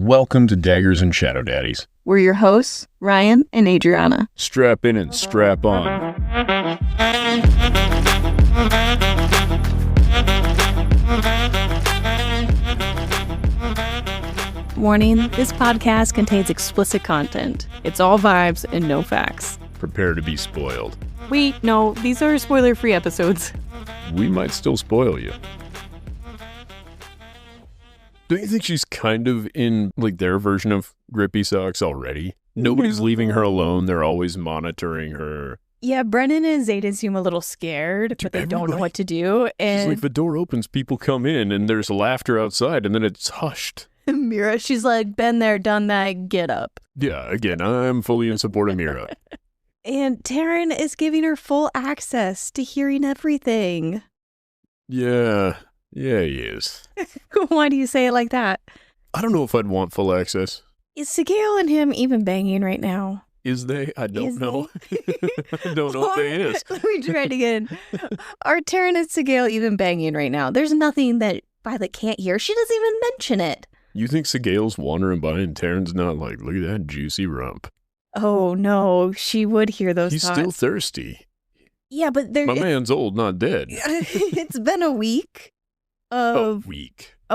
Welcome to Daggers and Shadow Daddies. We're your hosts, Ryan and Adriana. Strap in and strap on. Warning, this podcast contains explicit content. It's all vibes and no facts. Prepare to be spoiled. Wait, no, these are spoiler-free episodes. We might still spoil you. Don't you think she's kind of in, like, their version of Grippy Socks already? Nobody's leaving her alone. They're always monitoring her. Yeah, Brennan and Xaden seem a little scared, but they don't know what to do. And she's like, the door opens, people come in, and there's laughter outside, and then it's hushed. Mira, she's like, been there, done that, get up. Yeah, again, I'm fully in support of Mira. And Tairn is giving her full access to hearing everything. Yeah, he is. Why do you say it like that? I don't know if I'd want full access. Is Sigale and him even banging right now? Is they? I don't know. I don't know if they is. Let me try it again. Are Tairn and Sigale even banging right now? There's nothing that Violet can't hear. She doesn't even mention it. You think Sigale's wandering by and Tairn's not like, look at that juicy rump? Oh, no. She would hear those He's thoughts. still thirsty. Yeah, but My man's old, not dead. It's been a week. A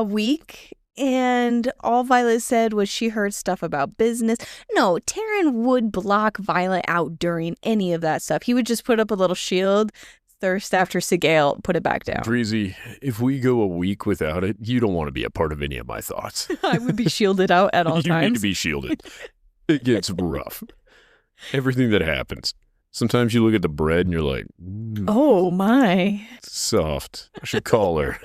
week. And all Violet said was she heard stuff about business. No, Tairn would block Violet out during any of that stuff. He would just put up a little shield, thirst after Sigale, put it back down. Breezy, if we go a week without it, you don't want to be a part of any of my thoughts. I would be shielded out at all You times. need to be shielded. It gets rough. Everything that happens. Sometimes you look at the bread and you're like, oh my. soft. I should call her.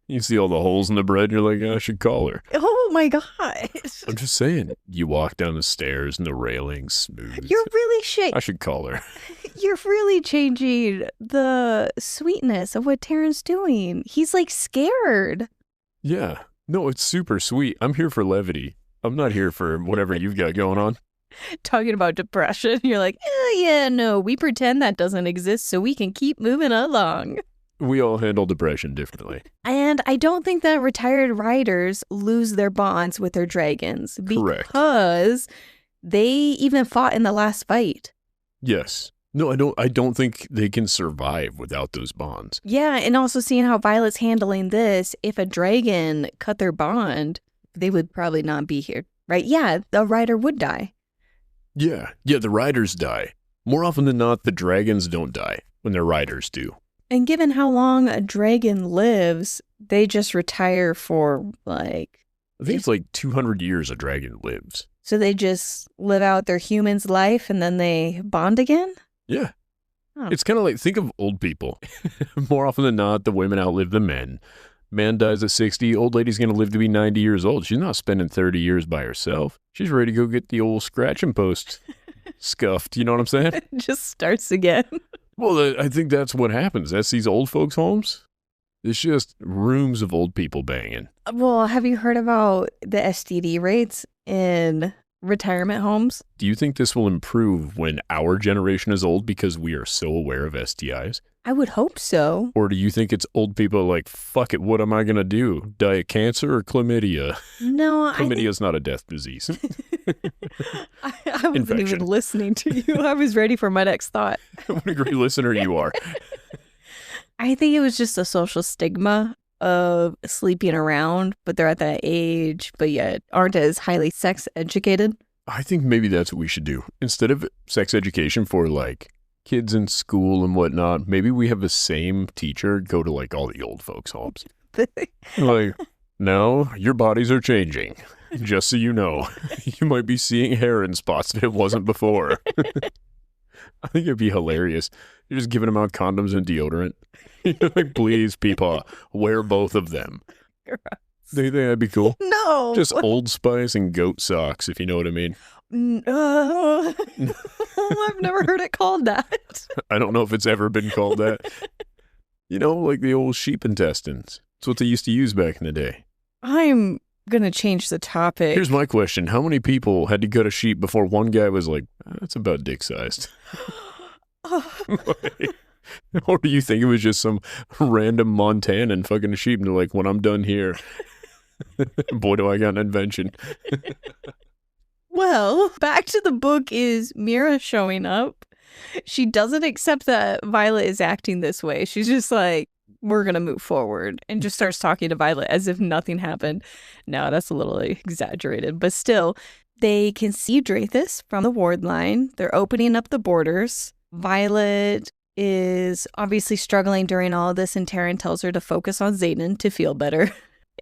You see all the holes in the bread and you're like, I should call her. Oh my gosh. I'm just saying, you walk down the stairs and the railing's smooth. You're really I should call her. You're really changing the sweetness of what Tairn's doing. He's like scared. Yeah. No, it's super sweet. I'm here for levity. I'm not here for whatever you've got going on. Talking about depression, you're like, yeah, no, we pretend that doesn't exist so we can keep moving along. We all handle depression differently. And I don't think that retired riders lose their bonds with their dragons. Correct. Because they even fought in the last fight. Yes. No, I don't think they can survive without those bonds. Yeah, and also seeing how Violet's handling this, if a dragon cut their bond, they would probably not be here, right? Yeah, the rider would die. Yeah, the riders die. More often than not, the dragons don't die when their riders do. And given how long a dragon lives, they just retire for I think it's like 200 years a dragon lives. So they just live out their human's life and then they bond again? Yeah. Oh. It's kind of like, think of old people. More often than not, the women outlive the men. Man dies at 60, old lady's going to live to be 90 years old. She's not spending 30 years by herself. She's ready to go get the old scratching post scuffed. You know what I'm saying? It just starts again. Well, I think that's what happens. That's these old folks' homes. It's just rooms of old people banging. Well, have you heard about the STD rates in retirement homes? Do you think this will improve when our generation is old because we are so aware of STIs? I would hope so. Or do you think it's old people like, fuck it, what am I going to do? Die of cancer or chlamydia? No, Chlamydia's not a death disease. I wasn't Infection. even listening to you. I was ready for my next thought. What a great listener you are. I think it was just a social stigma of sleeping around, but they're at that age, but yet aren't as highly sex educated. I think maybe that's what we should do. Instead of sex education for like kids in school and whatnot, maybe we have the same teacher go to like all the old folks' homes. Like, no, your bodies are changing. Just so you know, you might be seeing hair in spots that it wasn't before. I think it'd be hilarious. You're just giving them out condoms and deodorant. You're like, please, people, wear both of them. Gross. Do you think that'd be cool? No. Just Old Spice and goat socks, if you know what I mean. No. I've never heard it called that. I don't know if it's ever been called that. You know, like the old sheep intestines. It's what they used to use back in the day. I'm going to change the topic. Here's my question. How many people had to cut a sheep before one guy was like, that's about dick-sized? Or do you think it was just some random Montanan fucking sheep and they're like, when I'm done here, Boy, do I got an invention. Well, back to the book is Mira showing up. She doesn't accept that Violet is acting this way. She's just like, we're going to move forward, and just starts talking to Violet as if nothing happened. No, that's a little exaggerated, but still, they can see Draithus from the ward line. They're opening up the borders. Violet is obviously struggling during all of this, and Tairn tells her to focus on Xaden to feel better.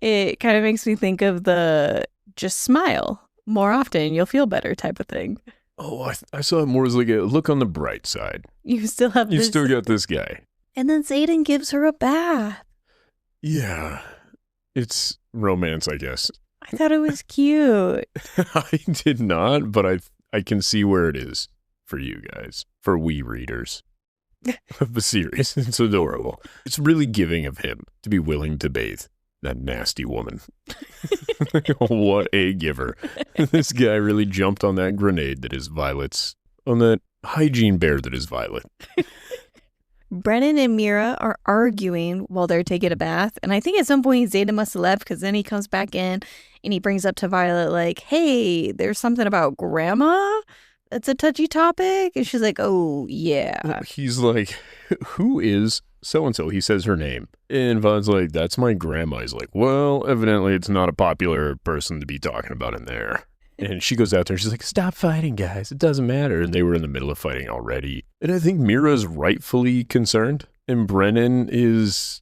It kind of makes me think of the just smile more often, you'll feel better type of thing. Oh, I saw it more as like a look on the bright side. You still got this guy. And then Xaden gives her a bath. Yeah. It's romance, I guess. I thought it was cute. I did not, but I can see where it is for you guys, for we readers of the series. It's adorable. It's really giving of him to be willing to bathe that nasty woman. What a giver. This guy really jumped on that grenade that is Violet's, on that hygiene bear that is Violet. Brennan and Mira are arguing while they're taking a bath. And I think at some point Xaden must have left, because then he comes back in and he brings up to Violet like, hey, there's something about grandma that's a touchy topic. And she's like, oh, yeah. He's like, who is so-and-so? He says her name. And Violet's like, that's my grandma. He's like, well, evidently it's not a popular person to be talking about in there. And she goes out there and she's like, stop fighting, guys. It doesn't matter. And they were in the middle of fighting already. And I think Mira's rightfully concerned. And Brennan is...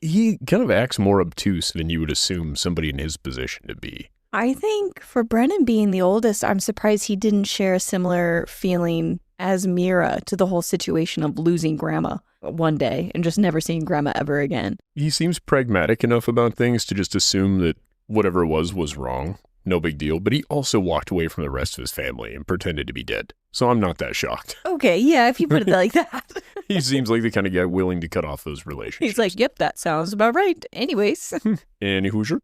he kind of acts more obtuse than you would assume somebody in his position to be. I think for Brennan being the oldest, I'm surprised he didn't share a similar feeling as Mira to the whole situation of losing grandma one day and just never seeing grandma ever again. He seems pragmatic enough about things to just assume that whatever it was wrong. No big deal. But he also walked away from the rest of his family and pretended to be dead. So I'm not that shocked. Okay, yeah, if you put it like that. He seems like the kind of guy willing to cut off those relationships. He's like, yep, that sounds about right. Anyways. Any Hoosier?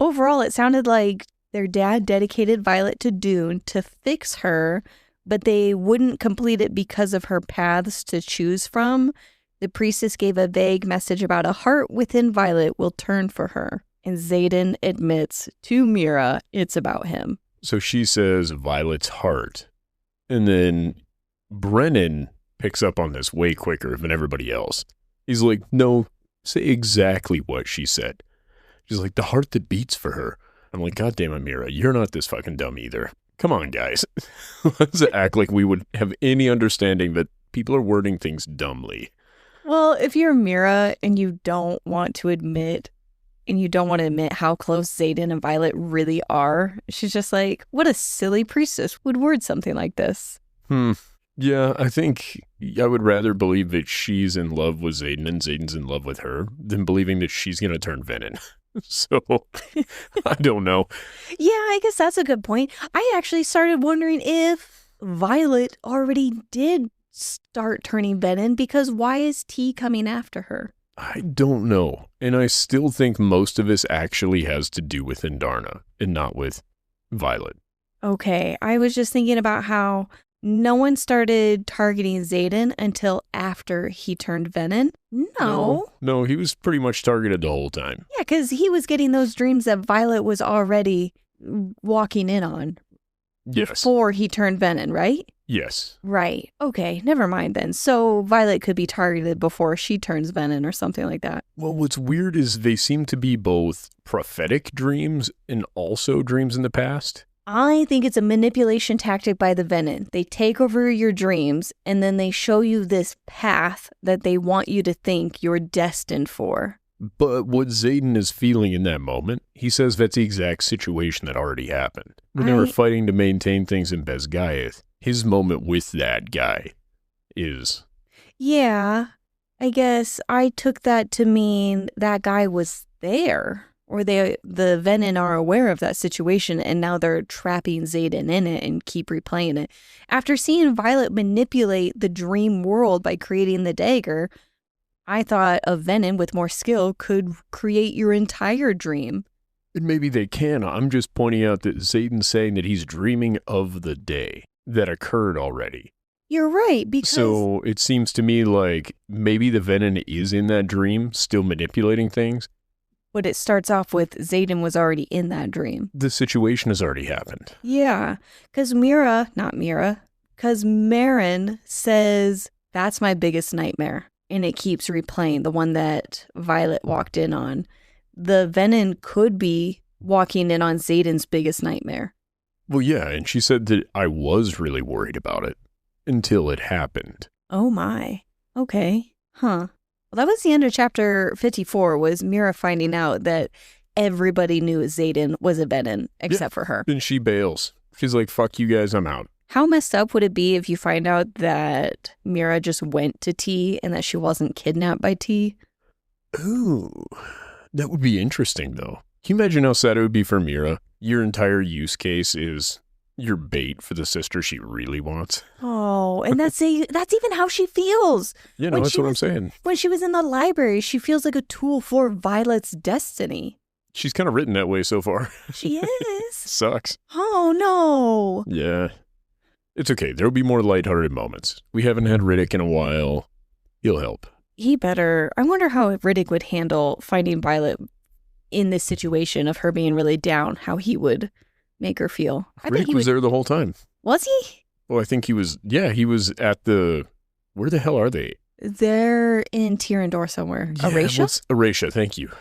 Overall, it sounded like their dad dedicated Violet to Dunne to fix her, but they wouldn't complete it because of her paths to choose from. The priestess gave a vague message about a heart within Violet will turn for her. And Xaden admits to Mira it's about him. So she says Violet's heart. And then Brennan picks up on this way quicker than everybody else. He's like, no, say exactly what she said. She's like, the heart that beats for her. I'm like, God damn it, Mira, you're not this fucking dumb either. Come on, guys. Let's act like we would have any understanding that people are wording things dumbly. Well, if you're Mira and you don't want to admit how close Xaden and Violet really are, she's just like, what a silly priestess would word something like this. Yeah, I think I would rather believe that she's in love with Xaden and Xaden's in love with her than believing that she's going to turn Venom. So, I don't know. Yeah, I guess that's a good point. I actually started wondering if Violet already did start turning Venom, because why is T coming after her? I don't know. And I still think most of this actually has to do with Indarna and not with Violet. Okay, I was just thinking about how no one started targeting Xaden until after he turned Venom. No, he was pretty much targeted the whole time. Yeah, because he was getting those dreams that Violet was already walking in on. Yes. Before he turned Venom, right? Yes. Right. Okay, never mind then. So Violet could be targeted before she turns Venom or something like that. Well, what's weird is they seem to be both prophetic dreams and also dreams in the past. I think it's a manipulation tactic by the Venom. They take over your dreams and then they show you this path that they want you to think you're destined for. But what Xaden is feeling in that moment, he says that's the exact situation that already happened. When they were fighting to maintain things in Besgaeth, his moment with that guy is... Yeah, I guess I took that to mean that guy was there. Or the Venom are aware of that situation and now they're trapping Xaden in it and keep replaying it. After seeing Violet manipulate the dream world by creating the dagger, I thought a Venom with more skill could create your entire dream. And maybe they can. I'm just pointing out that Xaden's saying that he's dreaming of the day that occurred already. You're right, because... So it seems to me like maybe the Venom is in that dream, still manipulating things. But it starts off with Xaden was already in that dream. The situation has already happened. Yeah, because Marin says, that's my biggest nightmare. And it keeps replaying, the one that Violet walked in on. The Venom could be walking in on Xaden's biggest nightmare. Well, yeah, and she said that I was really worried about it until it happened. Oh my. Okay. Huh. Well, that was the end of chapter 54, was Mira finding out that everybody knew Xaden was a Venom except for her. Then she bails. She's like, fuck you guys, I'm out. How messed up would it be if you find out that Mira just went to T and that she wasn't kidnapped by T? Ooh, that would be interesting, though. Can you imagine how sad it would be for Mira? Your entire use case is your bait for the sister she really wants. Oh, and that's even how she feels. Yeah, no, that's what I'm saying. When she was in the library, she feels like a tool for Violet's destiny. She's kind of written that way so far. She is. Sucks. Oh, no. Yeah. It's okay. There'll be more lighthearted moments. We haven't had Riddick in a while. He'll help. He better. I wonder how Riddick would handle finding Violet in this situation of her being really down, how he would make her feel. Riddick was there the whole time. Was he? Well, I think he was, he was at the, where the hell are they? They're in Tairn somewhere. Yeah, Erasia? Erasia, thank you.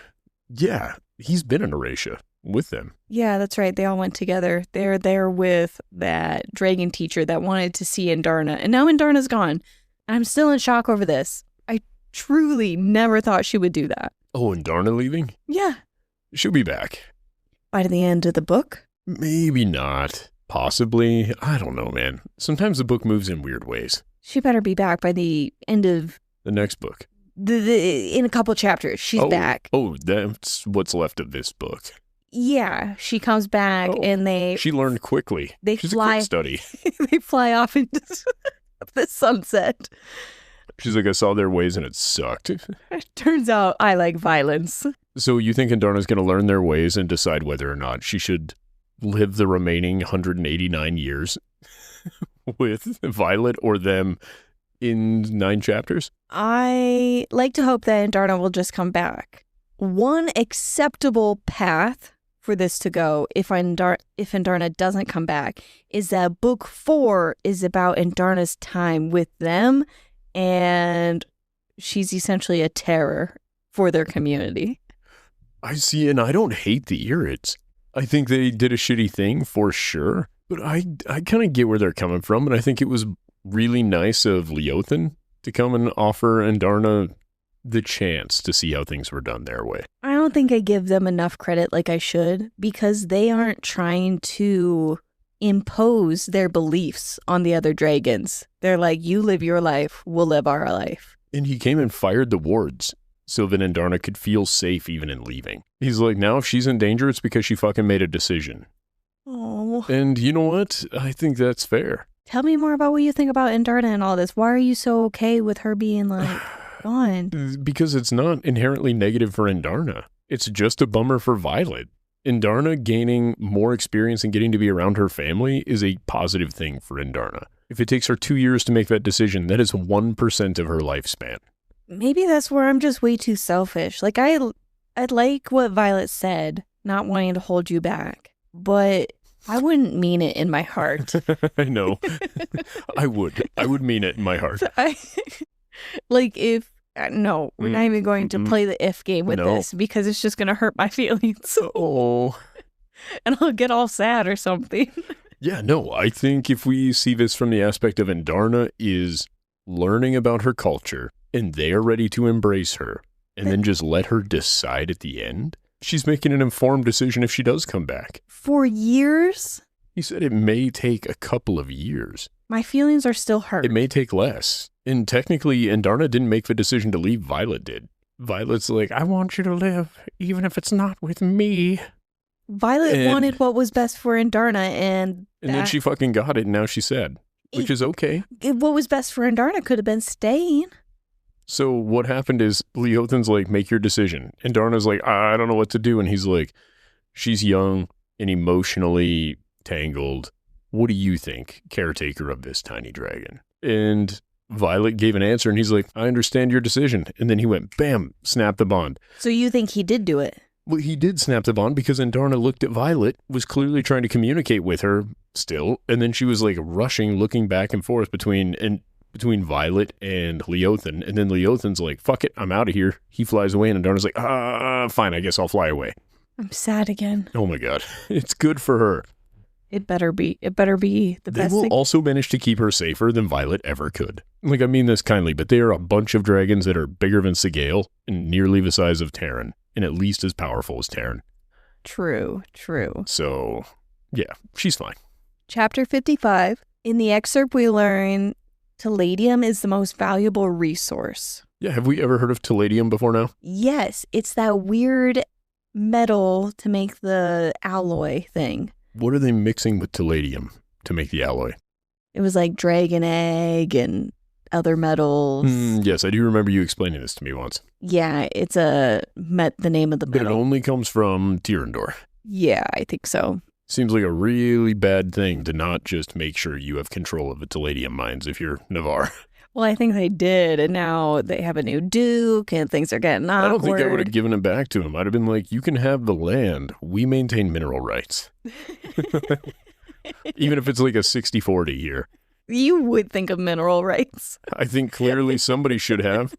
Yeah, he's been in Erasia with them. Yeah, that's right. They all went together. They're there with that dragon teacher that wanted to see Indarna. And now Indarna's gone. I'm still in shock over this. I truly never thought she would do that. Oh, Indarna leaving? Yeah. She'll be back. By the end of the book? Maybe not. Possibly. I don't know, man. Sometimes the book moves in weird ways. She better be back by the end of the next book. In a couple chapters, she's back. Oh, that's what's left of this book. Yeah, she comes back and she learned quickly. She's a quick study. They fly off into the sunset. She's like, I saw their ways and it sucked. It turns out I like violence. So you think Indarna's going to learn their ways and decide whether or not she should live the remaining 189 years with Violet or them in 9 chapters? I like to hope that Indarna will just come back. One acceptable path for this to go, if Indarna doesn't come back, is that book 4 is about Indarna's time with them, and she's essentially a terror for their community. I see, and I don't hate the Irids. I think they did a shitty thing for sure, but I kind of get where they're coming from, and I think it was really nice of Leothan to come and offer Indarna the chance to see how things were done their way. I don't think I give them enough credit like I should, because they aren't trying to impose their beliefs on the other dragons. They're like, you live your life, we'll live our life. And he came and fired the wards so that Indarna could feel safe even in leaving. He's like, now if she's in danger, it's because she fucking made a decision. Oh. And you know what? I think that's fair. Tell me more about what you think about Indarna and all this. Why are you so okay with her being like gone? Because it's not inherently negative for Indarna. It's just a bummer for Violet. Indarna gaining more experience and getting to be around her family is a positive thing for Indarna. If it takes her 2 years to make that decision, that is 1% of her lifespan. Maybe that's where I'm just way too selfish. Like, I like what Violet said, not wanting to hold you back, but I wouldn't mean it in my heart. I know. I would mean it in my heart. No, we're not even going to play the if game with this, because it's just going to hurt my feelings. Oh. And I'll get all sad or something. Yeah, no, I think if we see this from the aspect of Indarna is learning about her culture, and they are ready to embrace her, and then just let her decide at the end, she's making an informed decision if she does come back. For years? He said it may take a couple of years. My feelings are still hurt. It may take less. And technically, Indarna didn't make the decision to leave, Violet did. Violet's like, I want you to live, even if it's not with me. Violet wanted what was best for Indarna, and then she fucking got it, and now she's sad, which is okay. What was best for Indarna could have been staying. So what happened is Leothan's like, make your decision. And Darna's like, I don't know what to do. And he's like, she's young and emotionally tangled. What do you think, caretaker of this tiny dragon? And Violet gave an answer and he's like, I understand your decision. And then he went, bam, snapped the bond. So you think he did do it? Well, he did snap the bond because Andarna looked at Violet, was clearly trying to communicate with her still, and then she was like rushing, looking back and forth between Violet and Leothan, and then Leothan's like, fuck it, I'm out of here. He flies away, and Andarna's like, fine, I guess I'll fly away. I'm sad again. Oh my god. It's good for her. It better be the best thing. They will also manage to keep her safer than Violet ever could. Like, I mean this kindly, but they are a bunch of dragons that are bigger than Sigale and nearly the size of Tairn, and at least as powerful as Tairn. True. So, yeah, she's fine. Chapter 55. In the excerpt, we learn Palladium is the most valuable resource. Yeah, have we ever heard of Palladium before now? Yes, it's that weird metal to make the alloy thing. What are they mixing with Palladium to make the alloy? It was like dragon egg and other metals. Yes, I do remember you explaining this to me once. Yeah, it's the name of the metal. But it only comes from Tyrandor. Yeah, I think so. Seems like a really bad thing to not just make sure you have control of the Palladium mines if you're Navarre. Well, I think they did, and now they have a new duke, and things are getting awkward. I don't think I would have given it back to him. I'd have been like, you can have the land. We maintain mineral rights. Even if it's like a 60-40 here. You would think of mineral rights. I think clearly somebody should have.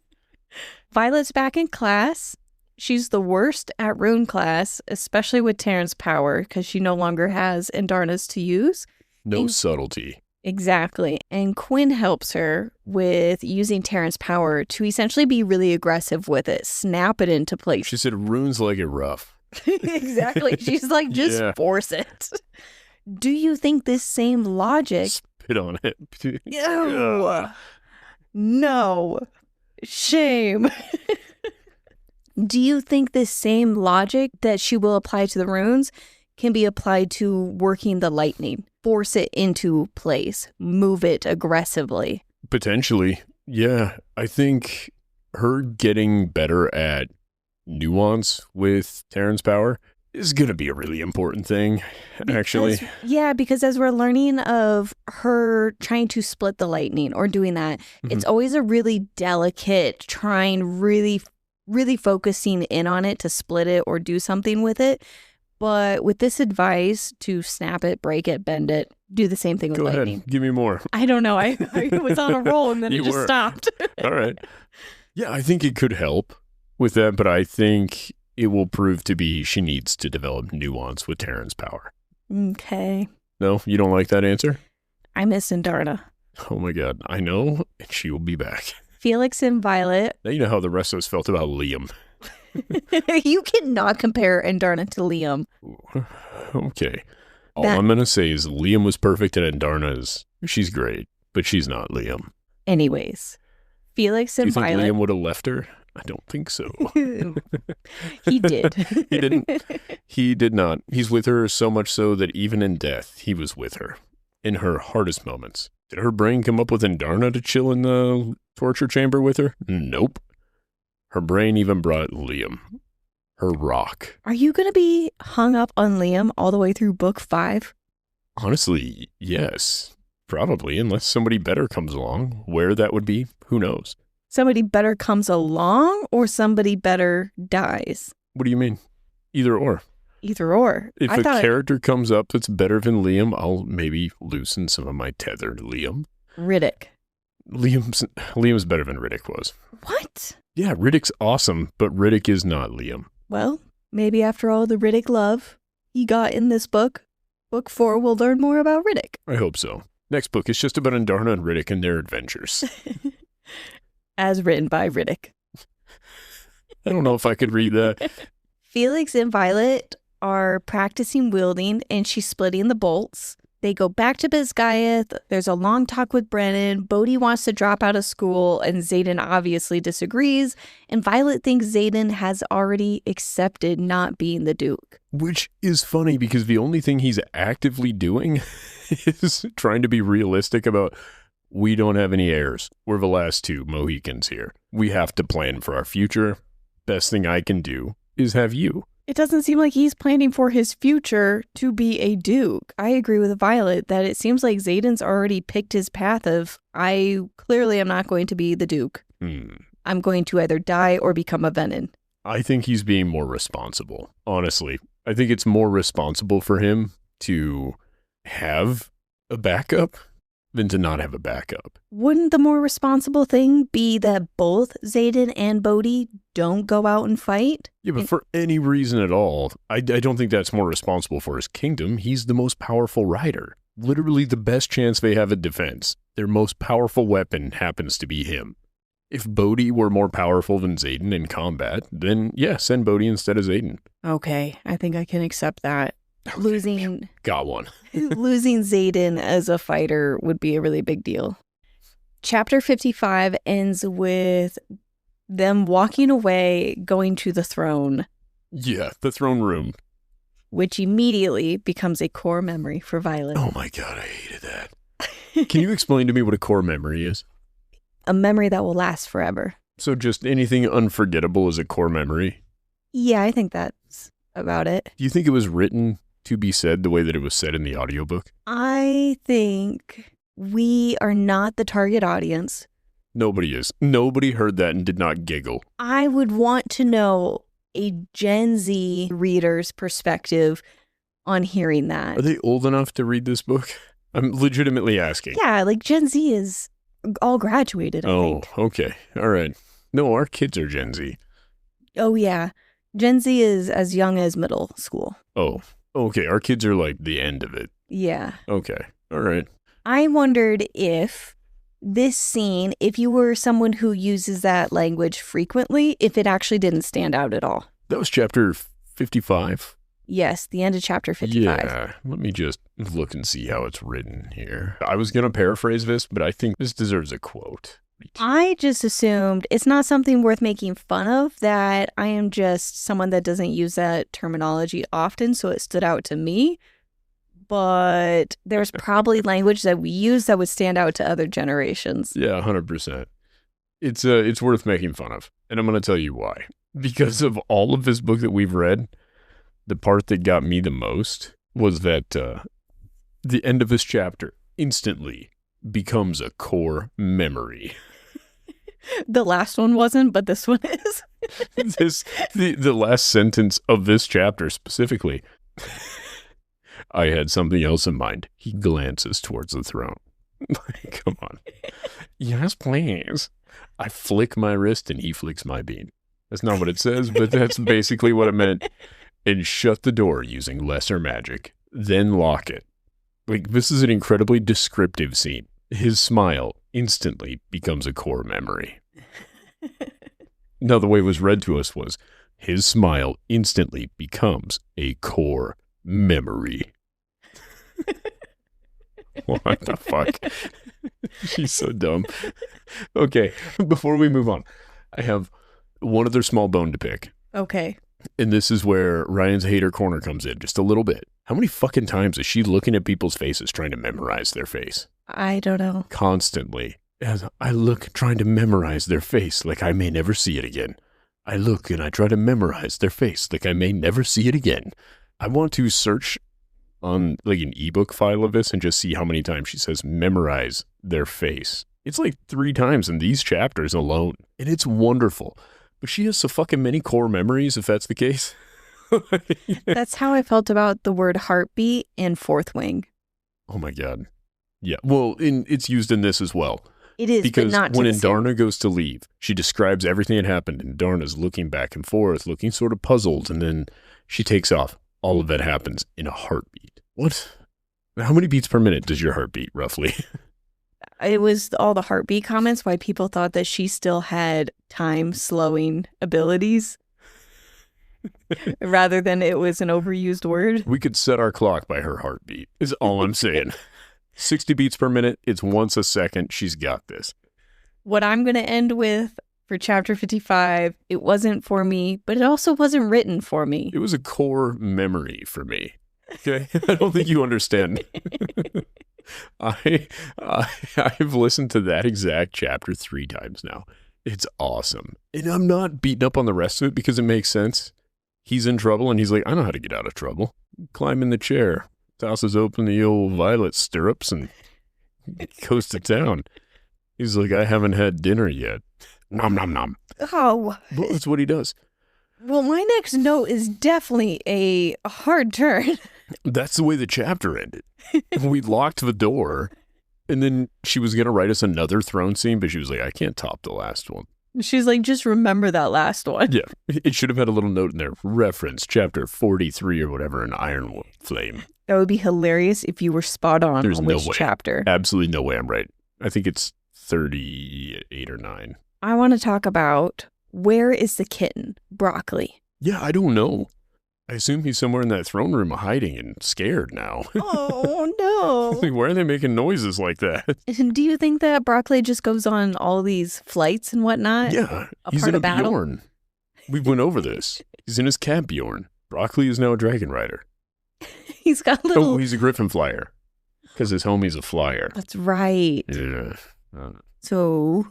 Violet's back in class. She's the worst at rune class, especially with Tairn's power, because she no longer has Andarna's to use. No subtlety. Exactly. And Quinn helps her with using Tairn's power to essentially be really aggressive with it, snap it into place. She said runes like it rough. Exactly. She's like, just force it. Do you think this same logic... Spit on it. Ew. No. Shame. Do you think this same logic that she will apply to the runes can be applied to working the lightning? Force it into place. Move it aggressively. Potentially. Yeah. I think her getting better at nuance with Tairn's power is going to be a really important thing, actually. Because as we're learning of her trying to split the lightning or doing that, it's always a really delicate trying, really focusing in on it to split it or do something with it. But with this advice to snap it, break it, bend it, do the same thing with lightning. Go ahead. Give me more. I don't know. I was on a roll and then it just stopped. All right. Yeah, I think it could help with that, but I think it will prove to be she needs to develop nuance with Tairn's power. Okay. No, you don't like that answer? I miss Andarna. Oh my god, I know, and she will be back. Felix and Violet. Now you know how the rest of us felt about Liam. You cannot compare Andarna to Liam. Okay. All I'm going to say is Liam was perfect and Andarna's, she's great, but she's not Liam. Anyways, Felix and Violet. Do you think Liam would have left her? I don't think so. He did. He didn't. He did not. He's with her so much so that even in death, he was with her. In her hardest moments. Did her brain come up with Andarna to chill in the torture chamber with her? Nope. Her brain even brought Liam. Her rock. Are you going to be hung up on Liam all the way through book 5? Honestly, yes. Probably, unless somebody better comes along. Where that would be, who knows? Somebody better comes along or somebody better dies? What do you mean? Either or. Either or. If a character comes up that's better than Liam, I'll maybe loosen some of my tether to Liam. Riddick. Liam's better than Riddick was. What? Yeah, Riddick's awesome, but Riddick is not Liam. Well, maybe after all the Riddick love he got in this book, book 4 we'll learn more about Riddick. I hope so. Next book is just about Andarna and Riddick and their adventures. As written by Riddick. I don't know if I could read that. Felix and Violet are practicing wielding and she's splitting the bolts. They go back to Bisgayeth. There's a long talk with Brennan. Bodhi wants to drop out of school and Xaden obviously disagrees. And Violet thinks Xaden has already accepted not being the Duke. Which is funny because the only thing he's actively doing is trying to be realistic about, we don't have any heirs. We're the last 2 Mohicans here. We have to plan for our future. Best thing I can do is have you. It doesn't seem like he's planning for his future to be a Duke. I agree with Violet that it seems like Xaden's already picked his path of, I clearly am not going to be the Duke. I'm going to either die or become a Venin. I think he's being more responsible, honestly. I think it's more responsible for him to have a backup than to not have a backup. Wouldn't the more responsible thing be that both Xaden and Bodhi don't go out and fight? Yeah, but for any reason at all, I don't think that's more responsible for his kingdom. He's the most powerful rider. Literally the best chance they have at defense. Their most powerful weapon happens to be him. If Bodhi were more powerful than Xaden in combat, then yeah, send Bodhi instead of Xaden. Okay, I think I can accept that. Losing Got one. Losing Xaden as a fighter would be a really big deal. Chapter 55 ends with them walking away, going to the throne. Yeah, the throne room. Which immediately becomes a core memory for Violet. Oh my god, I hated that. Can you explain to me what a core memory is? A memory that will last forever. So just anything unforgettable is a core memory? Yeah, I think that's about it. Do you think it was written to be said the way that it was said in the audiobook? I think we are not the target audience. Nobody is. Nobody heard that and did not giggle. I would want to know a Gen Z reader's perspective on hearing that. Are they old enough to read this book? I'm legitimately asking. Yeah, like Gen Z is all graduated, I think. Oh, okay. All right. No, our kids are Gen Z. Oh, yeah. Gen Z is as young as middle school. Oh, okay. Our kids are like the end of it. Yeah. Okay. All right. I wondered if this scene, if you were someone who uses that language frequently, if it actually didn't stand out at all. That was chapter 55. Yes, the end of chapter 55. Yeah, let me just look and see how it's written here. I was going to paraphrase this, but I think this deserves a quote. I just assumed it's not something worth making fun of, that I am just someone that doesn't use that terminology often, so it stood out to me. But there's probably language that we use that would stand out to other generations. Yeah, 100%. It's worth making fun of, and I'm going to tell you why. Because of all of this book that we've read, the part that got me the most was that the end of this chapter instantly becomes a core memory. The last one wasn't, but this one is. The last sentence of this chapter specifically. I had something else in mind. He glances towards the throne. Come on. Yes, please. I flick my wrist and he flicks my bean. That's not what it says, but that's basically what it meant. And shut the door using lesser magic. Then lock it. Like, this is an incredibly descriptive scene. His smile instantly becomes a core memory. Now, the way it was read to us was, his smile instantly becomes a core memory. What the fuck? She's so dumb. Okay, before we move on, I have one other small bone to pick. Okay. And this is where Ryan's hater corner comes in just a little bit. How many fucking times is she looking at people's faces trying to memorize their face? I don't know. Constantly. As I look trying to memorize their face like I may never see it again. I look and I try to memorize their face like I may never see it again. I want to search on like an ebook file of this and just see how many times she says memorize their face. It's like 3 times in these chapters alone. And it's wonderful. But she has so fucking many core memories, if that's the case. That's how I felt about the word heartbeat and fourth wing. Oh my god. Yeah, well, it's used in this as well. It is, because but not when Darna goes to leave, she describes everything that happened, and Darna's looking back and forth, looking sort of puzzled, and then she takes off. All of that happens in a heartbeat. What? How many beats per minute does your heart beat, roughly? It was all the heartbeat comments why people thought that she still had time-slowing abilities rather than it was an overused word. We could set our clock by her heartbeat, is all I'm saying. 60 beats per minute, it's once a second, she's got this. What I'm going to end with for chapter 55, it wasn't for me, but it also wasn't written for me. It was a core memory for me. Okay? I don't think you understand. I've listened to that exact chapter 3 times now. It's awesome. And I'm not beating up on the rest of it because it makes sense. He's in trouble and he's like, I know how to get out of trouble. Climb in the chair, tosses open the old Violet stirrups and goes to town. He's like, I haven't had dinner yet. Nom nom nom. Oh. Well, that's what he does. Well, my next note is definitely a hard turn. That's the way the chapter ended. We locked the door, and then she was going to write us another throne scene, but she was like, I can't top the last one. She's like, just remember that last one. Yeah, it should have had a little note in there. Reference chapter 43 or whatever, an Iron Flame. That would be hilarious if you were spot on. There's no which way. Chapter. Absolutely no way I'm right. I think it's 38 or 9. I want to talk about, where is the kitten, Broccoli? Yeah, I don't know. I assume he's somewhere in that throne room hiding and scared now. Oh, no. Like, why are they making noises like that? Do you think that Broccoli just goes on all these flights and whatnot? Yeah, he's in a Bjorn. We went over this. He's in his cat Bjorn. Broccoli is now a dragon rider. He's got little... Oh, he's a griffin flyer. Because his homie's a flyer. That's right. Yeah. So...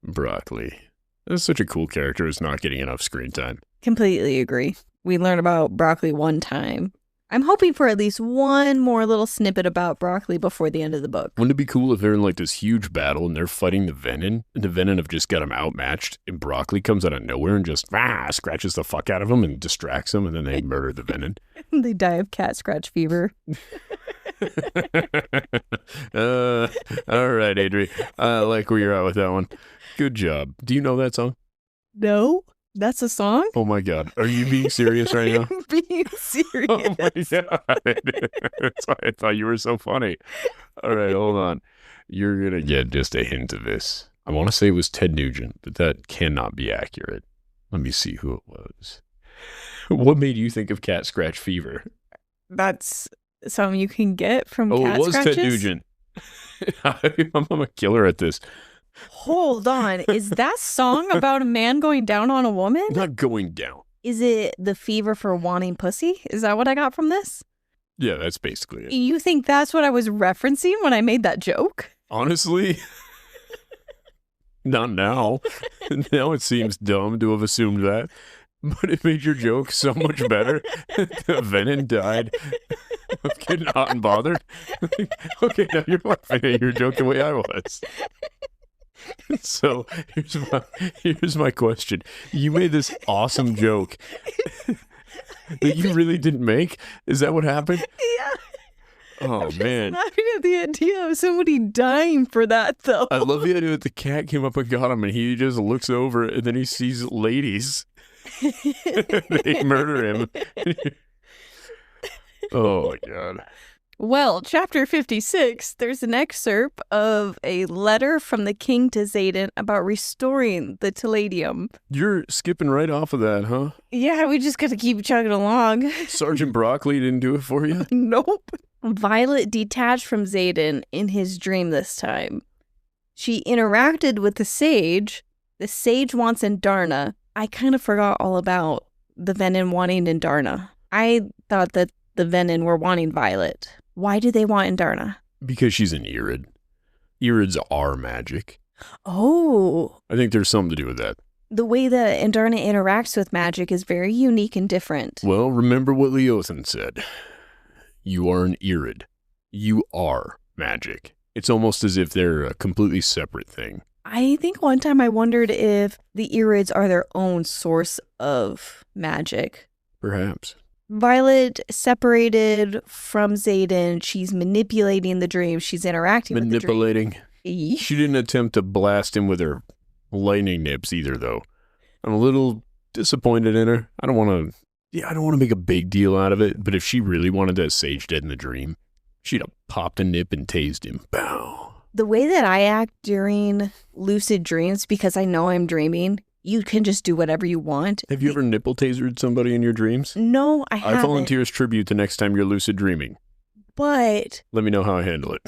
Broccoli. That's such a cool character. It's not getting enough screen time. Completely agree. We learned about Broccoli one time. I'm hoping for at least one more little snippet about Broccoli before the end of the book. Wouldn't it be cool if they're in like this huge battle and they're fighting the Venom, and the Venom have just got him outmatched, and Broccoli comes out of nowhere and just scratches the fuck out of him and distracts him, and then they murder the Venom. They die of cat scratch fever. All right, Adri. I like where you're at with that one. Good job. Do you know that song? No. That's a song? Oh my God. Are you being serious right now? I'm being serious. Oh my God. That's why I thought you were so funny. All right, hold on. You're going to get just a hint of this. I want to say it was Ted Nugent, but that cannot be accurate. Let me see who it was. What made you think of cat scratch fever? That's something you can get from cat scratches? Oh, it was scratches? Ted Nugent. I'm a killer at this. Hold on. Is that song about a man going down on a woman? Not going down. Is it the fever for wanting pussy? Is that what I got from this? Yeah, that's basically it. You think that's what I was referencing when I made that joke? Honestly, not now. Now it seems dumb to have assumed that. But it made your joke so much better. Venom died of getting hot and bothered. Okay, now you're laughing at your joke the way I was. So here's my question. You made this awesome joke that you really didn't make? Is that what happened? Yeah. Oh, man. I'm laughing at the idea of somebody dying for that, though. I love the idea that the cat came up and got him, and he just looks over, and then he sees ladies. They murder him. Oh, my God. Well, chapter 56, there's an excerpt of a letter from the king to Xaden about restoring the Palladium. You're skipping right off of that, huh? Yeah, we just got to keep chugging along. Sergeant Broccoli didn't do it for you? Nope. Violet detached from Xaden in his dream this time. She interacted with the sage. The sage wants Indarna. I kind of forgot all about the Venom wanting Indarna. I thought that the Venom were wanting Violet. Why do they want Indarna? Because she's an Irid. Irids are magic. Oh. I think there's something to do with that. The way that Indarna interacts with magic is very unique and different. Well, remember what Leothan said. You are an Irid. You are magic. It's almost as if they're a completely separate thing. I think one time I wondered if the Irids are their own source of magic. Perhaps. Violet separated from Xaden. She's manipulating the dream. She's interacting with the dream. Manipulating. She didn't attempt to blast him with her lightning nips either, though. I'm a little disappointed in her. I don't want to make a big deal out of it, but if she really wanted that sage dead in the dream, she'd have popped a nip and tased him. Bow. The way that I act during lucid dreams, because I know I'm dreaming, you can just do whatever you want. Have you ever nipple tasered somebody in your dreams? No, I haven't. I volunteer as tribute the next time you're lucid dreaming. But let me know how I handle it.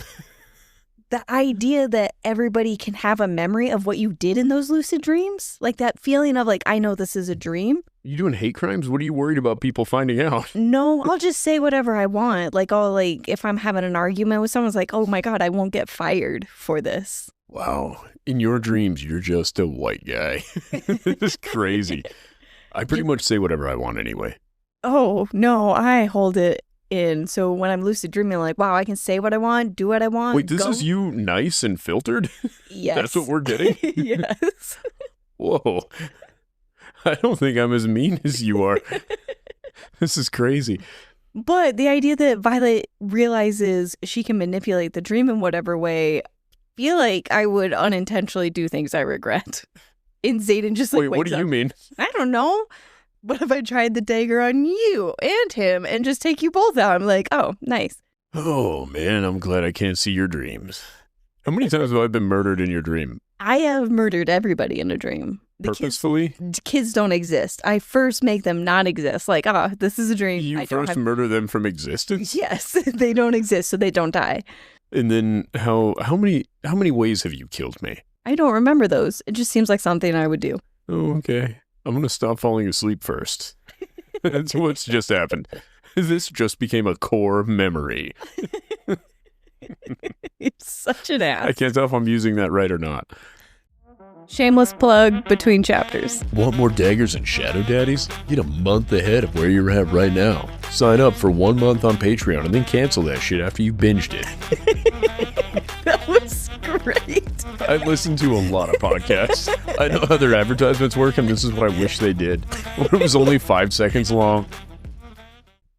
The idea that everybody can have a memory of what you did in those lucid dreams, like that feeling of like, I know this is a dream. You doing hate crimes? What are you worried about people finding out? No, I'll just say whatever I want. Like, if I'm having an argument with someone, it's like, oh my God, I won't get fired for this. Wow. In your dreams, you're just a white guy. This is crazy. I pretty much say whatever I want anyway. Oh, no, I hold it in. So when I'm lucid dreaming, I'm like, wow, I can say what I want, do what I want. Wait, this is you nice and filtered? Yes. That's what we're getting? Yes. Whoa. I don't think I'm as mean as you are. This is crazy. But the idea that Violet realizes she can manipulate the dream in whatever way, I feel like I would unintentionally do things I regret. And Xaden just like, wait, what do you mean? I don't know. What if I tried the dagger on you and him and just take you both out? I'm like, oh, nice. Oh, man, I'm glad I can't see your dreams. How many times have I been murdered in your dream? I have murdered everybody in a dream. Purposefully? Kids don't exist. I first make them not exist. Like, this is a dream. You first murder them from existence? Yes, they don't exist, so they don't die. And then how many ways have you killed me? I don't remember those. It just seems like something I would do. Oh, okay. I'm going to stop falling asleep first. That's what's just happened. This just became a core memory. You're such an ass. I can't tell if I'm using that right or not. Shameless plug between chapters. Want more daggers and shadow daddies? Get a month ahead of where you're at right now. Sign up for 1 month on Patreon and then cancel that shit after you binged it. That was great. I listen to a lot of podcasts. I know how their advertisements work, and this is what I wish they did. It was only 5 seconds long.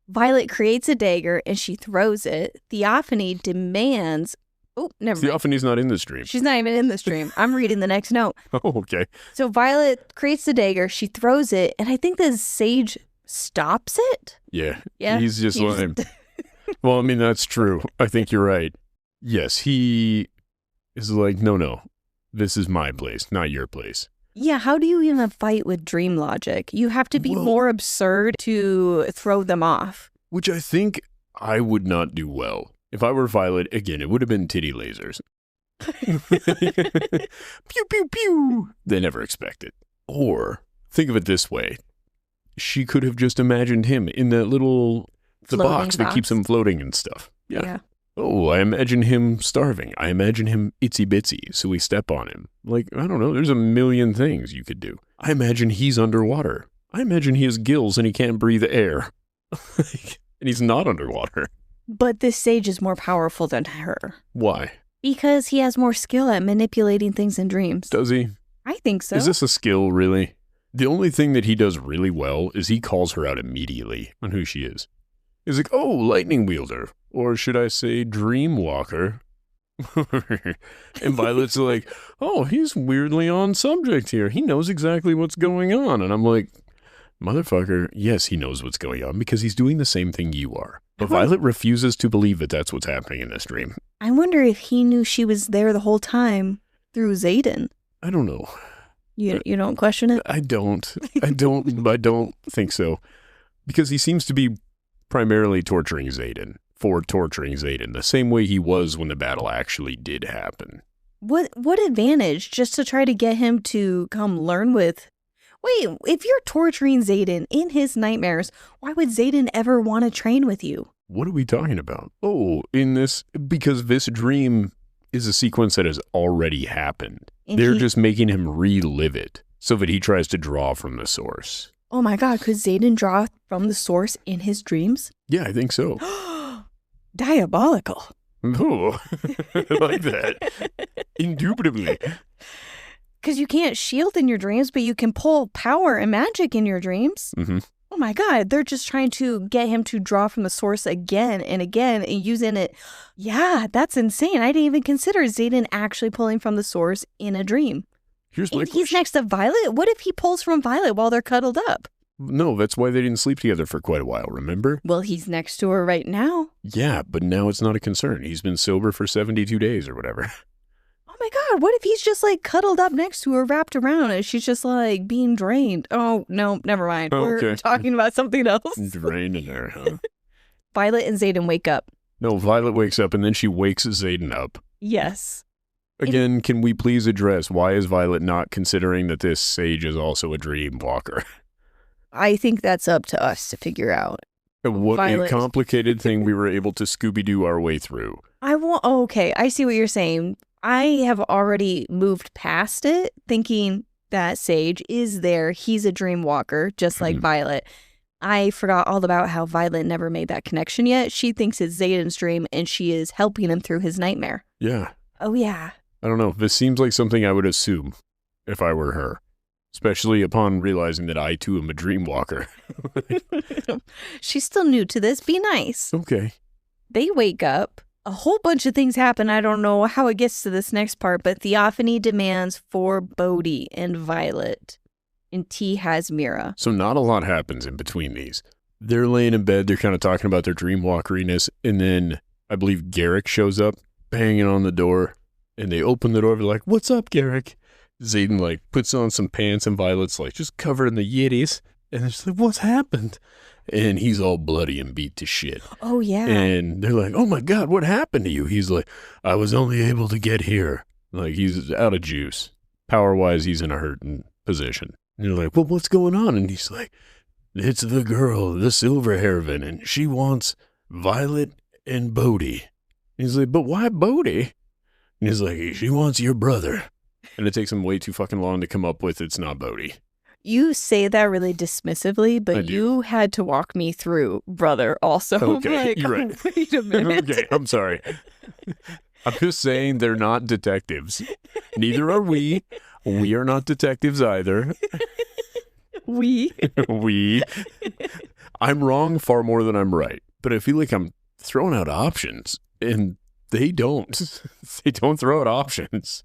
Violet creates a dagger and she throws it. Theophany demands... Oh, never mind. Theophany's not in this dream. She's not even in this dream. I'm reading the next note. Oh, okay. So Violet creates the dagger, she throws it, and I think the sage stops it? Yeah. Yeah. He's just lame. Well, I mean, that's true. I think you're right. Yes, he is like, no, this is my place, not your place. Yeah, how do you even fight with dream logic? You have to be more absurd to throw them off. Which I think I would not do well. If I were Violet, again, it would have been titty lasers. Pew, pew, pew. They never expect it. Or, think of it this way. She could have just imagined him in that the box that keeps him floating and stuff. Yeah. Oh, I imagine him starving. I imagine him itsy bitsy, so we step on him. Like, I don't know, there's a million things you could do. I imagine he's underwater. I imagine he has gills and he can't breathe air. And he's not underwater. But this sage is more powerful than her. Why? Because he has more skill at manipulating things in dreams. Does he? I think so. Is this a skill, really? The only thing that he does really well is he calls her out immediately on who she is. He's like, oh, lightning wielder. Or should I say dream walker? And Violet's like, oh, he's weirdly on subject here. He knows exactly what's going on. And I'm like, motherfucker, yes, he knows what's going on because he's doing the same thing you are. But Violet refuses to believe that that's what's happening in this dream. I wonder if he knew she was there the whole time through Xaden. I don't know. You don't question it? I don't think so. Because he seems to be primarily torturing Xaden for torturing Xaden, the same way he was when the battle actually did happen. What advantage just to try to get him to come learn with... Wait, if you're torturing Xaden in his nightmares, why would Xaden ever want to train with you? What are we talking about? Oh, because this dream is a sequence that has already happened. And they're just making him relive it so that he tries to draw from the source. Oh my God, could Xaden draw from the source in his dreams? Yeah, I think so. Diabolical. Oh, I like that. Indubitably. Because you can't shield in your dreams, but you can pull power and magic in your dreams. Mm-hmm. Oh my God, they're just trying to get him to draw from the source again and again and using it. Yeah, that's insane. I didn't even consider Xaden actually pulling from the source in a dream. He's next to Violet? What if he pulls from Violet while they're cuddled up? No, that's why they didn't sleep together for quite a while, remember? Well, he's next to her right now. Yeah, but now it's not a concern. He's been sober for 72 days or whatever. Oh my God, what if he's just like cuddled up next to her, wrapped around, and she's just like being drained? Oh, no, never mind. We're talking about something else. Draining her, huh? Violet and Xaden wake up. No, Violet wakes up and then she wakes Xaden up. Yes. Again, can we please address why is Violet not considering that this sage is also a dream walker? I think that's up to us to figure out. What a complicated thing we were able to Scooby-Doo our way through. Okay, I see what you're saying. I have already moved past it, thinking that Sage is there. He's a dream walker, just like Violet. I forgot all about how Violet never made that connection yet. She thinks it's Xaden's dream, and she is helping him through his nightmare. Yeah. Oh, yeah. I don't know. This seems like something I would assume if I were her. Especially upon realizing that I, too, am a dreamwalker. She's still new to this. Be nice. Okay. They wake up. A whole bunch of things happen. I don't know how it gets to this next part, but Theophany demands for Bodhi and Violet. And T has Mira. So not a lot happens in between these. They're laying in bed. They're kind of talking about their dreamwalkeriness. And then I believe Garrick shows up, banging on the door. And they open the door. They're like, "What's up, Garrick?" Xaden, like, puts on some pants, and Violet's, like, just covered in the yitties. And they're just like, "What's happened?" And he's all bloody and beat to shit. Oh, yeah. And they're like, "Oh, my God, what happened to you?" He's like, "I was only able to get here." Like, he's out of juice. Power-wise, he's in a hurting position. And they're like, "Well, what's going on?" And he's like, "It's the girl, the silver hairven, and she wants Violet and Bodhi." And he's like, "But why Bodhi?" And he's like, "She wants your brother." And it takes him way too fucking long to come up with it's not Bodhi. You say that really dismissively, but you had to walk me through brother also. Okay, like, you're right. Oh, wait a minute. Okay, I'm sorry. I'm just saying they're not detectives. Neither are we. We are not detectives either. We. I'm wrong far more than I'm right. But I feel like I'm throwing out options, and they don't. They don't throw out options.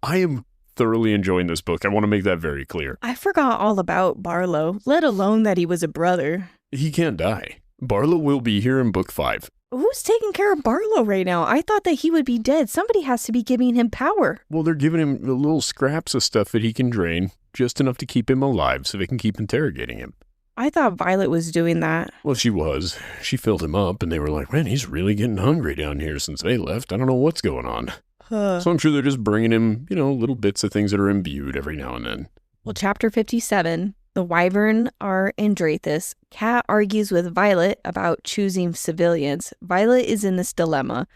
I am thoroughly enjoying this book. I want to make that very clear. I forgot all about Barlow, let alone that he was a brother. He can't die. Barlow will be here in book 5. Who's taking care of Barlow right now? I thought that he would be dead. Somebody has to be giving him power. Well, they're giving him the little scraps of stuff that he can drain, just enough to keep him alive so they can keep interrogating him. I thought Violet was doing that. Well, she was. She filled him up, and they were like, "Man, he's really getting hungry down here since they left. I don't know what's going on." So I'm sure they're just bringing him, little bits of things that are imbued every now and then. Well, chapter 57, the Wyvern are in Draithus. Kat argues with Violet about choosing civilians. Violet is in this dilemma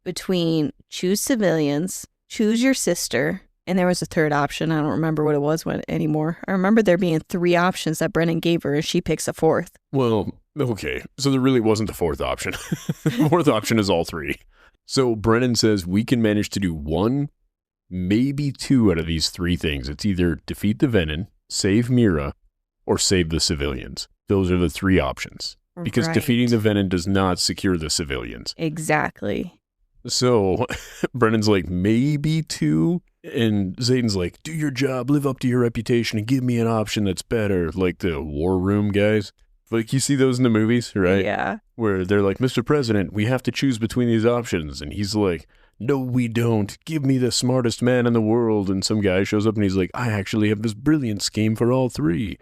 between choose civilians, choose your sister, and there was a third option. I don't remember what it was anymore. I remember there being 3 options that Brennan gave her, and she picks a 4th. Well, okay. So there really wasn't a 4th option. The 4th option is all 3. So Brennan says we can manage to do 1, maybe 2 out of these 3 things. It's either defeat the Venom, save Mira, or save the civilians. Those are the 3 options. Because defeating the Venom does not secure the civilians. Exactly. So Brennan's like, maybe 2. And Xaden's like, do your job, live up to your reputation, and give me an option that's better. Like the War Room guys. Like, you see those in the movies, right? Yeah. Where they're like, "Mr. President, we have to choose between these options." And he's like, "No, we don't. Give me the smartest man in the world." And some guy shows up and he's like, "I actually have this brilliant scheme for all 3.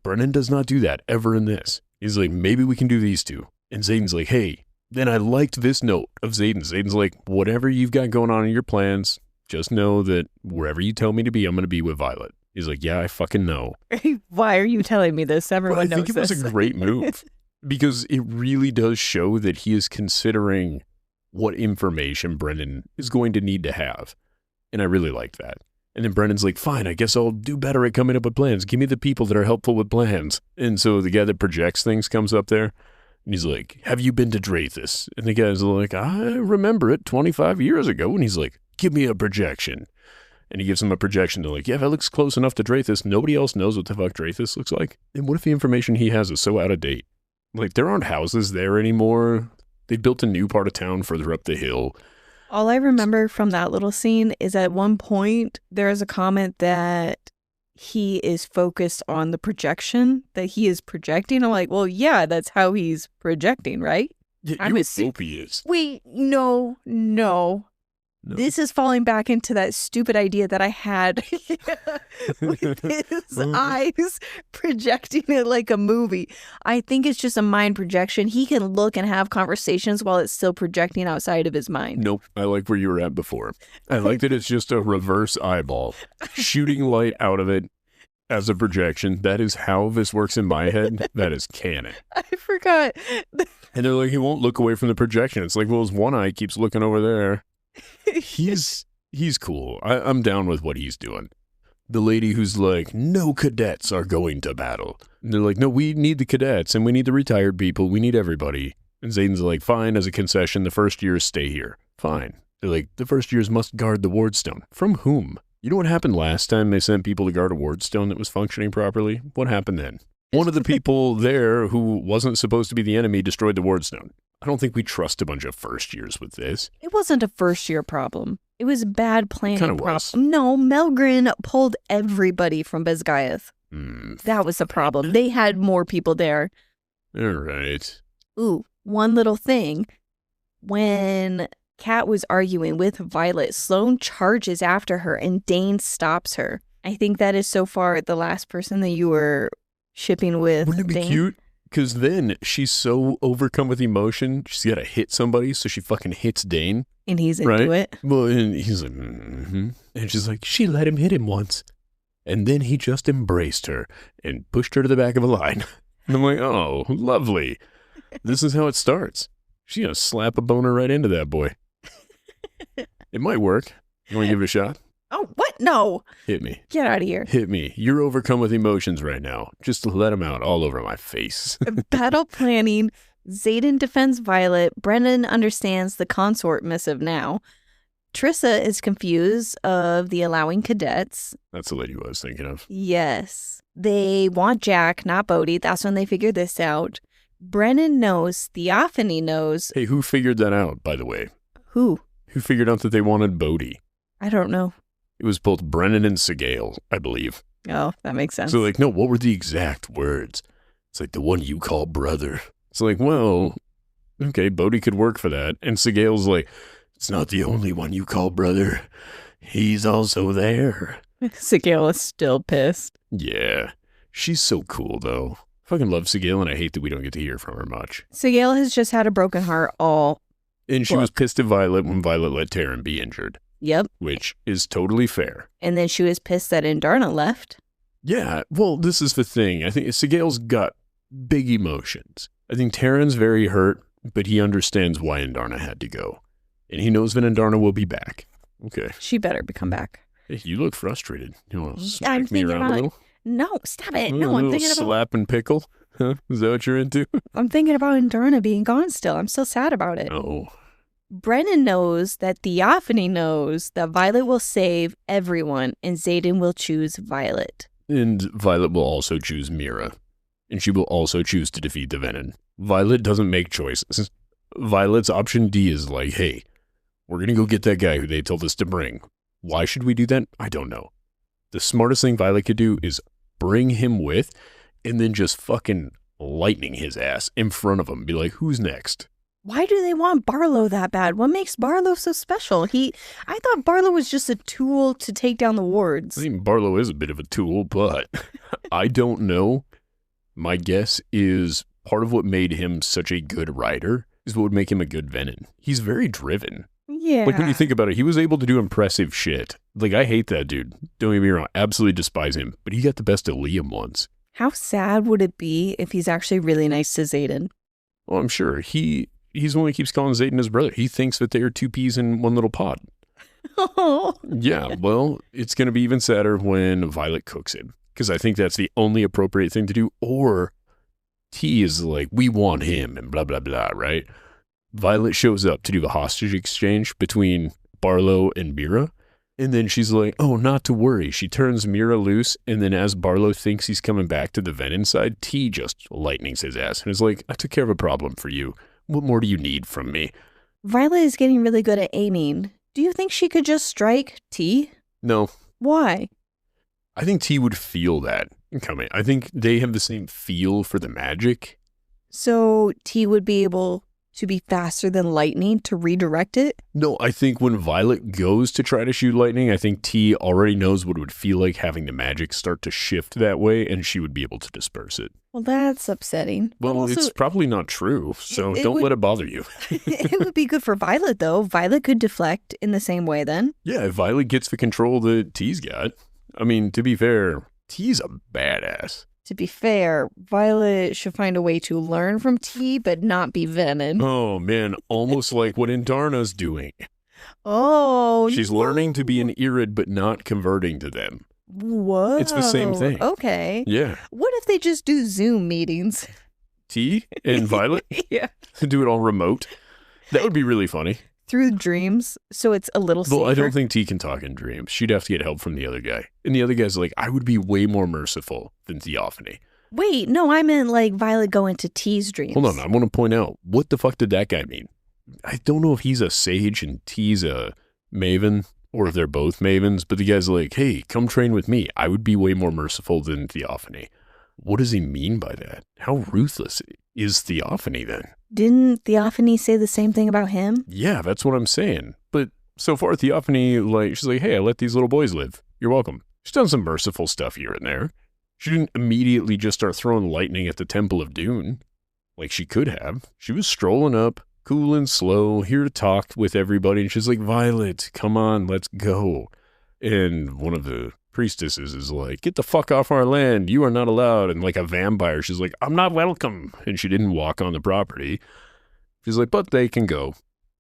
Brennan does not do that ever in this. He's like, "Maybe we can do these 2. And Xaden's like, "Hey." Then I liked this note of Xaden. Xaden's like, "Whatever you've got going on in your plans, just know that wherever you tell me to be, I'm going to be with Violet." He's like, "Yeah, I fucking know." Why are you telling me this? Everyone knows this. I think it was a great move because it really does show that he is considering what information Brennan is going to need to have. And I really liked that. And then Brennan's like, "Fine, I guess I'll do better at coming up with plans. Give me the people that are helpful with plans." And so the guy that projects things comes up there. And he's like, "Have you been to Draithus?" And the guy's like, "I remember it 25 years ago." And he's like, "Give me a projection." And he gives him a projection. They're like, "Yeah, that looks close enough to Draithus. Nobody else knows what the fuck Draithus looks like." And what if the information he has is so out of date? Like, there aren't houses there anymore. They built a new part of town further up the hill. All I remember from that little scene is at one point, there is a comment that he is focused on the projection that he is projecting. I'm like, well, yeah, that's how he's projecting, right? Yeah, you hope he is. Wait, no. This is falling back into that stupid idea that I had with his eyes projecting it like a movie. I think it's just a mind projection. He can look and have conversations while it's still projecting outside of his mind. Nope. I like where you were at before. I like that it's just a reverse eyeball shooting light out of it as a projection. That is how this works in my head. That is canon. I forgot. And they're like, he won't look away from the projection. It's like, well, his one eye keeps looking over there. He's cool. I'm down with what he's doing. The lady who's like, "No cadets are going to battle." And they're like, "No, we need the cadets and we need the retired people. We need everybody." And Xaden's like, "Fine, as a concession, the first years stay here." Fine. They're like, "The first years must guard the wardstone." From whom? You know what happened last time they sent people to guard a ward stone that was functioning properly? What happened then? One of the people there who wasn't supposed to be the enemy destroyed the ward stone. I don't think we trust a bunch of first years with this. It wasn't a first year problem. It was a bad planning problem. Was. No, Melgren pulled everybody from Bezgaeth. That was the problem. They had more people there. All right. Ooh, one little thing. When Kat was arguing with Violet, Sloane charges after her and Dane stops her. I think that is so far the last person that you were shipping with. Wouldn't it be Dane? cute? Because then she's so overcome with emotion, she's got to hit somebody, so she fucking hits Dane. And he's into it. Well, and he's like, mm-hmm. And she's like, she let him hit him once. And then he just embraced her and pushed her to the back of a line. And I'm like, oh, lovely. This is how it starts. She's going to slap a boner right into that boy. It might work. You want to give it a shot? Oh, what? No. Hit me. Get out of here. Hit me. You're overcome with emotions right now. Just let them out all over my face. Battle planning. Xaden defends Violet. Brennan understands the consort missive now. Trissa is confused of the allowing cadets. That's the lady I was thinking of. Yes. They want Jack, not Bodhi. That's when they figured this out. Brennan knows. Theophany knows. Hey, who figured that out, by the way? Who? Who figured out that they wanted Bodhi? I don't know. It was both Brennan and Sigale, I believe. Oh, that makes sense. So, like, no, what were the exact words? It's like, the one you call brother. It's like, well, okay, Bodhi could work for that. And Sigale's like, it's not the only one you call brother. He's also there. Sigale is still pissed. Yeah. She's so cool, though. I fucking love Sigale, and I hate that we don't get to hear from her much. Sigale has just had a broken heart all. And she was pissed at Violet when Violet let Tairn be injured. Yep. Which is totally fair. And then she was pissed that Indarna left. Yeah, well, this is the thing. I think Sigale's got big emotions. I think Tairn's very hurt, but he understands why Indarna had to go. And he knows that Indarna will be back. Okay. She better come back. Hey, you look frustrated. You want to smack me around a little? No, stop it. No, I'm thinking about... slap and pickle? Huh? Is that what you're into? I'm thinking about Indarna being gone still. I'm still sad about it. Oh. Brennan knows that Theophany knows that Violet will save everyone and Xaden will choose Violet. And Violet will also choose Mira. And she will also choose to defeat the Venom. Violet doesn't make choices. Violet's option D is like, hey, we're going to go get that guy who they told us to bring. Why should we do that? I don't know. The smartest thing Violet could do is bring him with and then just fucking lightning his ass in front of him. Be like, who's next? Why do they want Barlow that bad? What makes Barlow so special? I thought Barlow was just a tool to take down the wards. I think Barlow is a bit of a tool, but I don't know. My guess is part of what made him such a good rider is what would make him a good Venom. He's very driven. Yeah. Like when you think about it, he was able to do impressive shit. Like, I hate that dude. Don't get me wrong. Absolutely despise him. But he got the best of Liam once. How sad would it be if he's actually really nice to Xaden? Well, I'm sure. He's the one that keeps calling Xaden his brother. He thinks that they are two peas in one little pod. Oh. Yeah, well, it's going to be even sadder when Violet cooks him. Because I think that's the only appropriate thing to do. Or T is like, we want him and blah, blah, blah, right? Violet shows up to do the hostage exchange between Barlow and Mira. And then she's like, oh, not to worry. She turns Mira loose. And then as Barlow thinks he's coming back to the Venom side, T just lightnings his ass. And is like, I took care of a problem for you. What more do you need from me? Violet is getting really good at aiming. Do you think she could just strike T? No. Why? I think T would feel that coming. I think they have the same feel for the magic. So T would be able to be faster than lightning to redirect it? No, I think when Violet goes to try to shoot lightning, I think T already knows what it would feel like having the magic start to shift that way, and she would be able to disperse it. Well, that's upsetting. Well, also, it's probably not true, so don't let it bother you. It would be good for Violet, though. Violet could deflect in the same way then. Yeah, if Violet gets the control that T's got. I mean, to be fair, T's a badass. To be fair, Violet should find a way to learn from T, but not be Venom. Oh, man, almost like what Indarna's doing. Oh, she's learning to be an Irid, but not converting to them. Whoa. It's the same thing. Okay. Yeah. What if they just do Zoom meetings? T and Violet? Yeah. Do it all remote. That would be really funny. through dreams, so it's a little safer. Well, I don't think T can talk in dreams. She'd have to get help from the other guy. And the other guy's like, I would be way more merciful than Theophany. Wait, no, I meant like Violet go into T's dreams. Hold on, I want to point out, what the fuck did that guy mean? I don't know if he's a sage and T's a maven, or if they're both mavens, but the guy's like, hey, come train with me. I would be way more merciful than Theophany. What does he mean by that? How ruthless is Theophany then? Didn't Theophany say the same thing about him? Yeah, that's what I'm saying. But so far, Theophany, she's like, hey, I let these little boys live. You're welcome. She's done some merciful stuff here and there. She didn't immediately just start throwing lightning at the Temple of Dunne, like she could have. She was strolling up, cool and slow, here to talk with everybody. And she's like, Violet, come on, let's go. And one of the priestesses is like, get the fuck off our land. You are not allowed. And like a vampire, she's like, I'm not welcome. And she didn't walk on the property. She's like, but they can go.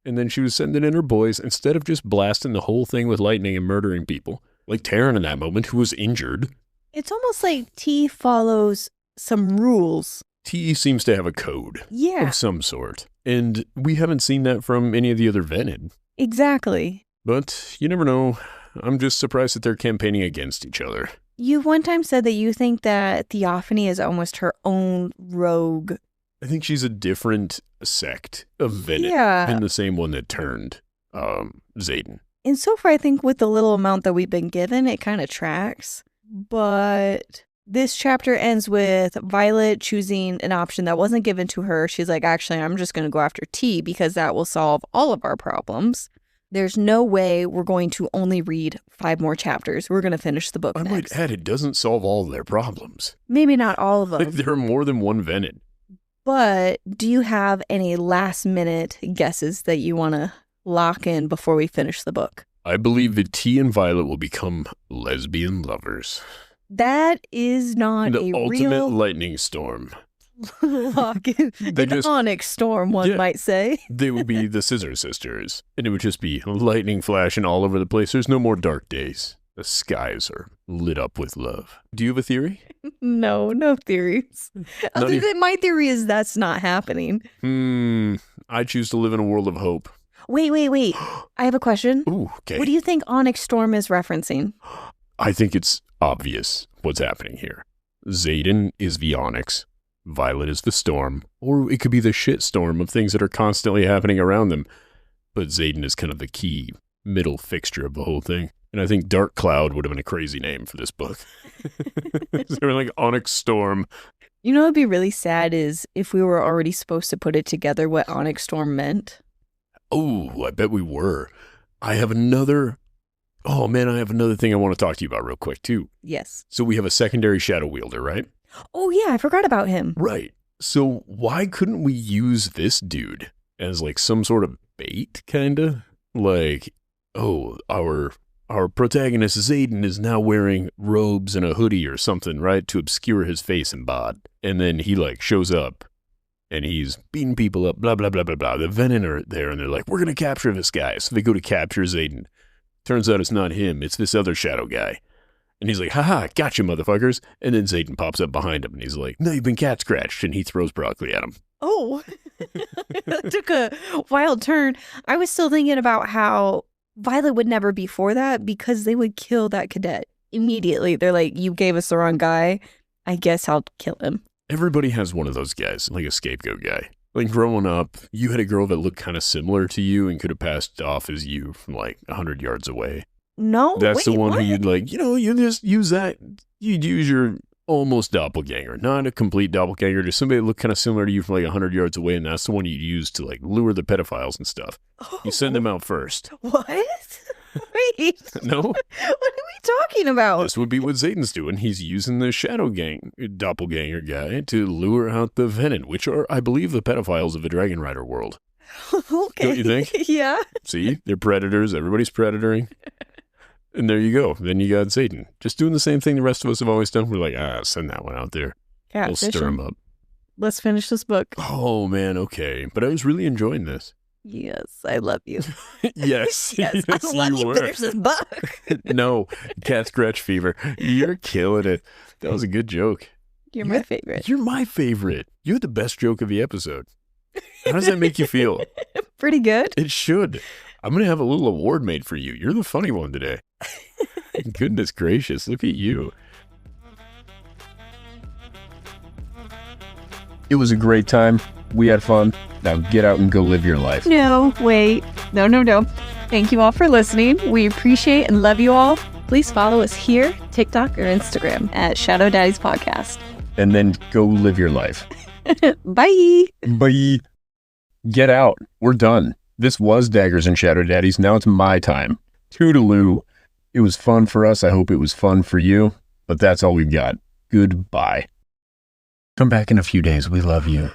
And then she was sending in her boys instead of just blasting the whole thing with lightning and murdering people, like Tairn in that moment, who was injured. It's almost like T follows some rules. T seems to have a code of some sort. And we haven't seen that from any of the other Vened. Exactly. But you never know. I'm just surprised that they're campaigning against each other. You one time said that you think that Theophany is almost her own rogue. I think she's a different sect of Vened than the same one that turned Xaden. And so far, I think with the little amount that we've been given, it kind of tracks. But this chapter ends with Violet choosing an option that wasn't given to her. She's like, actually, I'm just going to go after T because that will solve all of our problems. There's no way we're going to only read 5 more chapters. We're going to finish the book next. I might add, it doesn't solve all of their problems. Maybe not all of them. There are more than one Vened. But do you have any last-minute guesses that you want to lock in before we finish the book? I believe that T and Violet will become lesbian lovers. That is not the a ultimate real lightning storm. lock in. An Onyx storm, one might say. They would be the Scissor Sisters, and it would just be lightning flashing all over the place. There's no more dark days. The skies are lit up with love. Do you have a theory? No theories. Other than my theory is that's not happening. I choose to live in a world of hope. Wait. I have a question. Ooh, okay. What do you think Onyx Storm is referencing? I think it's obvious what's happening here. Xaden is the Onyx. Violet is the storm. Or it could be the shit storm of things that are constantly happening around them. But Xaden is kind of the key middle fixture of the whole thing. And I think Dark Cloud would have been a crazy name for this book. So like Onyx Storm. You know what would be really sad is if we were already supposed to put it together what Onyx Storm meant. Oh, I bet we were. I have another thing I want to talk to you about real quick, too. Yes. So we have a secondary shadow wielder, right? Oh, yeah, I forgot about him. Right. So why couldn't we use this dude as like some sort of bait, kind of? Like, oh, our protagonist Xaden is now wearing robes and a hoodie or something, right, to obscure his face and bod. And then he like shows up. And he's beating people up, blah, blah, blah, blah, blah. The Venom are there, and they're like, we're going to capture this guy. So they go to capture Xaden. Turns out it's not him. It's this other shadow guy. And he's like, haha, gotcha, motherfuckers. And then Xaden pops up behind him, and he's like, no, you've been cat scratched. And he throws broccoli at him. Oh, that took a wild turn. I was still thinking about how Violet would never be for that because they would kill that cadet immediately. They're like, you gave us the wrong guy. I guess I'll kill him. Everybody has one of those guys, like a scapegoat guy. Like growing up, you had a girl that looked kind of similar to you and could have passed off as you from like 100 yards away. No, that's the one what? Who you'd like, you just use that. You'd use your almost doppelganger, not a complete doppelganger, just somebody that looked kind of similar to you from like 100 yards away, and that's the one you'd use to like lure the pedophiles and stuff. Oh. You send them out first. What? Wait. No? What are we talking about? This would be what Xaden's doing. He's using the shadow gang, doppelganger guy, to lure out the Venom, which are, I believe, the pedophiles of the Dragon Rider world. Okay. Don't you think? Yeah. See? They're predators. Everybody's predatoring. And there you go. Then you got Xaden. Just doing the same thing the rest of us have always done. We're like, send that one out there. We'll stir him up. Let's finish this book. Oh, man. Okay. But I was really enjoying this. Yes, I love you. Yes. Yes, I don't let you finish this book. No, cat scratch fever. You're killing it. That was a good joke. You're my favorite. You're my favorite. You had the best joke of the episode. How does that make you feel? Pretty good. It should. I'm going to have a little award made for you. You're the funny one today. Goodness gracious. Look at you. It was a great time. We had fun. Now get out and go live your life. No, wait. No. Thank you all for listening. We appreciate and love you all. Please follow us here, TikTok or Instagram at Yarros.Podcast. And then go live your life. Bye. Bye. Get out. We're done. This was Daggers and Shadow Daddies. Now it's my time. Toodaloo. It was fun for us. I hope it was fun for you. But that's all we've got. Goodbye. Come back in a few days. We love you.